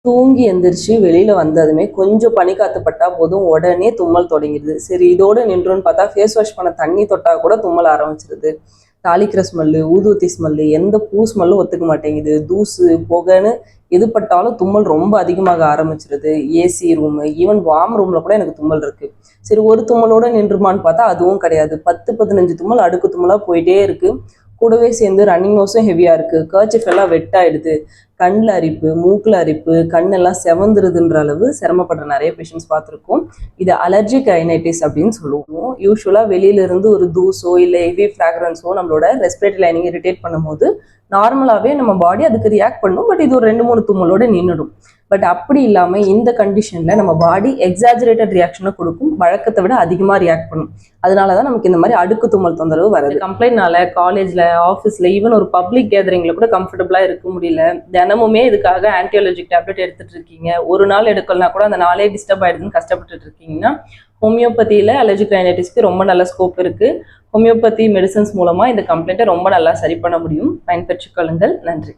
தூங்கி எந்திரிச்சு வெளியில வந்ததுமே கொஞ்சம் பனி காத்து பட்டா போதும் உடனே தும்மல் தொடங்கிடுது. சரி இதோட நின்றுன்னு பார்த்தா ஃபேஸ் வாஷ் பண்ண தண்ணி தொட்டா கூட தும்மல் ஆரம்பிச்சிருது. தாளிக்கிற ஸ்மெல்லு, ஊதுவத்தி ஸ்மெல்லு, எந்த பூ ஸ்மெல்லும் ஒத்துக்க மாட்டேங்குது. தூசு, புகைன்னு எது பட்டாலும் தும்மல் ரொம்ப அதிகமாக ஆரம்பிச்சிருது. ஏசி ரூமு, ஈவன் வார்ம் ரூம்ல கூட எனக்கு தும்மல் இருக்கு. சரி ஒரு தும்மலோட நின்றுமான்னு பார்த்தா அதுவும் கிடையாது. 10, 15 தும்மல் அடுக்கு தும்மலா போயிட்டே இருக்கு. கூடவே சேர்ந்து ரன்னிங் நோஸும் ஹெவியா இருக்கு. கர்ச்சிஃப் எல்லாம் வெட் ஆயிடுது. கண்ணில் அரிப்பு, மூக்கில் அரிப்பு, கண்ணெல்லாம் செவந்துருதுன்ற அளவு சிரமப்படுற நிறைய பேஷண்ட்ஸ் பார்த்துருக்கோம். இது அலர்ஜிக் ரைனைட்டிஸ் அப்படின்னு சொல்லுவோம். யூஸ்வலாக வெளியிலிருந்து ஒரு தூசோ இல்லை ஹெவி ஃப்ராக்ரன்ஸோ நம்மளோட ரெஸ்பிரேட்டரி லைனிங் இரிட்டேட் பண்ணும்போது நார்மலாகவே நம்ம பாடி அதுக்கு ரியாக்ட் பண்ணும். பட் இது ஒரு 2-3 தும்மலோட நின்றுடும். பட் அப்படி இல்லாமல் இந்த கண்டிஷனில் நம்ம பாடி எக்ஸாஜரேட்டட் ரியாக்ஷனை கொடுக்கும். வழக்கத்தை விட அதிகமாக ரியாக்ட் பண்ணும். அதனால தான் நமக்கு இந்த மாதிரி அடுக்கு தும்மல் தொந்தரவு வருது. கம்ப்ளைண்ட்னால காலேஜில், ஆஃபீஸில், ஈவன் ஒரு பப்ளிக் கேதரிங்கில் கூட கம்ஃபர்டபுளாக இருக்க முடியல. தினமுமே இதுக்காக ஆன்டிஅலர்ஜிக் டேப்லெட் எடுத்துட்டு இருக்கீங்க. ஒரு நாள் எடுக்கலனா கூட அந்த நாளே டிஸ்டர்ப் ஆயிடுதுன்னு கஷ்டப்பட்டுட்டு இருக்கீங்கன்னா ஹோமியோபதியில் அலர்ஜிக் ரைனைட்டிஸ்க்கு ரொம்ப நல்ல ஸ்கோப் இருக்குது. ஹோமியோபதி மெடிசன்ஸ் மூலமாக இந்த கம்ப்ளைண்ட்டை ரொம்ப நல்லா சரி பண்ண முடியும். பயன்பெற்றுக் கொள்ளுங்கள். நன்றி.